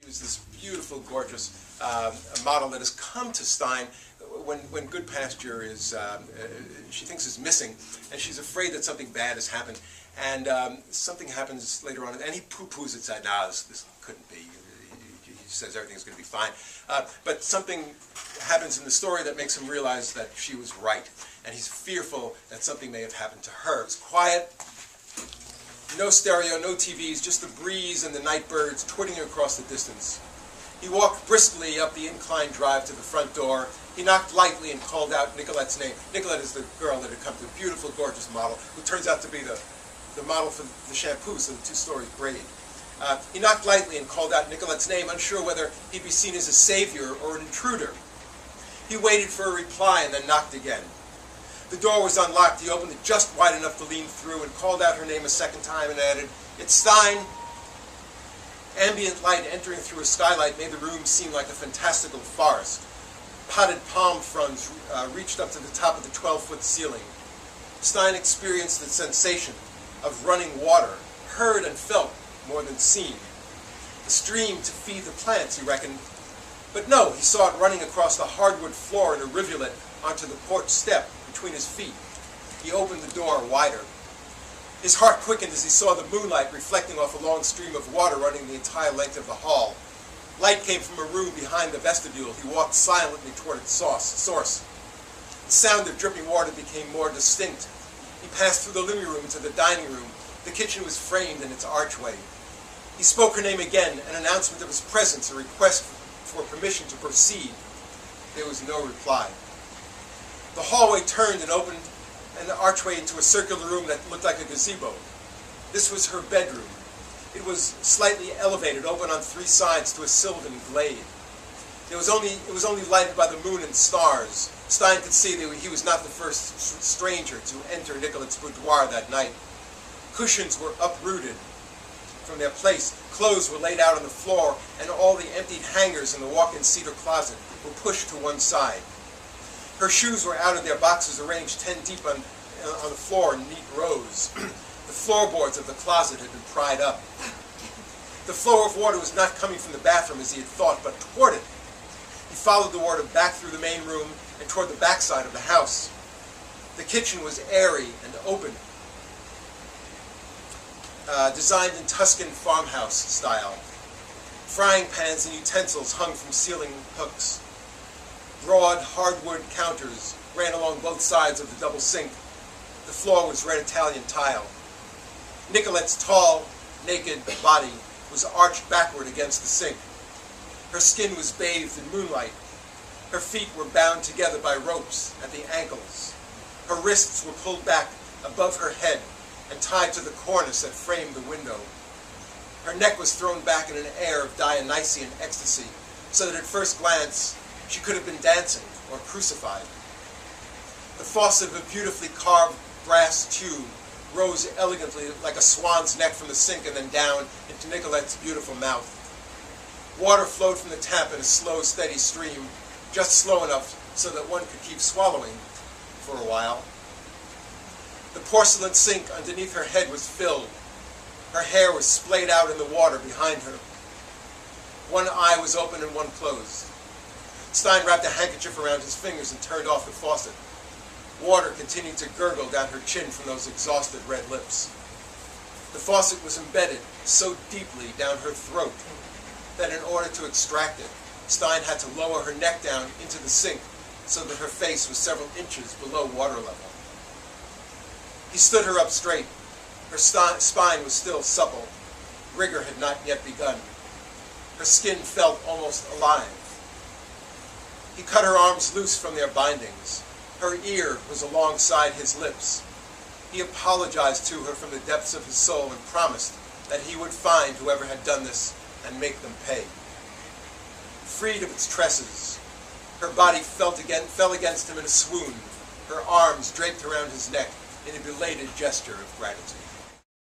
who's this beautiful, gorgeous model that has come to Stein when Goodpasture is, she thinks is missing, and she's afraid that something bad has happened. And something happens later on, and he poo-poos it, said, "Nah, this couldn't be." He says everything's going to be fine. But something happens in the story that makes him realize that she was right, and he's fearful that something may have happened to her. It's quiet, no stereo, no TVs, just the breeze and the night birds twittering across the distance. He walked briskly up the inclined drive to the front door. He knocked lightly and called out Nicolette's name. Nicolette is the girl that had come to, a beautiful, gorgeous model, who turns out to be the model for the shampoo, so the two-story braid. He knocked lightly and called out Nicolette's name, unsure whether he'd be seen as a savior or an intruder. He waited for a reply and then knocked again. The door was unlocked. He opened it just wide enough to lean through and called out her name a second time and added, "It's Stein." Ambient light entering through a skylight made the room seem like a fantastical forest. Potted palm fronds reached up to the top of the 12-foot ceiling. Stein experienced the sensation of running water, heard and felt more than seen. The stream to feed the plants, he reckoned. But no, he saw it running across the hardwood floor in a rivulet onto the porch step between his feet. He opened the door wider. His heart quickened as he saw the moonlight reflecting off a long stream of water running the entire length of the hall. Light came from a room behind the vestibule. He walked silently toward its source. The sound of dripping water became more distinct. He passed through the living room into the dining room. The kitchen was framed in its archway. He spoke her name again, an announcement of his presence, a request for permission to proceed. There was no reply. The hallway turned and opened an archway into a circular room that looked like a gazebo. This was her bedroom. It was slightly elevated, open on three sides to a sylvan glade. It was only lighted by the moon and stars. Stein could see that he was not the first stranger to enter Nicolette's boudoir that night. Cushions were uprooted from their place. Clothes were laid out on the floor, and all the emptied hangers in the walk-in cedar closet were pushed to one side. Her shoes were out of their boxes, arranged 10 deep on the floor in neat rows. The floorboards of the closet had been pried up. The flow of water was not coming from the bathroom as he had thought, but toward it. He followed the water back through the main room and toward the backside of the house. The kitchen was airy and open, designed in Tuscan farmhouse style. Frying pans and utensils hung from ceiling hooks. Broad hardwood counters ran along both sides of the double sink. The floor was red Italian tile. Nicolette's tall, naked body was arched backward against the sink. Her skin was bathed in moonlight. Her feet were bound together by ropes at the ankles. Her wrists were pulled back above her head and tied to the cornice that framed the window. Her neck was thrown back in an air of Dionysian ecstasy, so that at first glance she could have been dancing or crucified. The faucet of a beautifully carved brass tube rose elegantly like a swan's neck from the sink and then down into Nicolette's beautiful mouth. Water flowed from the tap in a slow, steady stream, just slow enough so that one could keep swallowing for a while. The porcelain sink underneath her head was filled. Her hair was splayed out in the water behind her. One eye was open and one closed. Stein wrapped a handkerchief around his fingers and turned off the faucet. Water continued to gurgle down her chin from those exhausted red lips. The faucet was embedded so deeply down her throat that in order to extract it, Stein had to lower her neck down into the sink so that her face was several inches below water level. He stood her up straight. Her spine was still supple. Rigor had not yet begun. Her skin felt almost alive. He cut her arms loose from their bindings. Her ear was alongside his lips. He apologized to her from the depths of his soul and promised that he would find whoever had done this and make them pay. Freed of its tresses, her body fell against him in a swoon, her arms draped around his neck in a belated gesture of gratitude.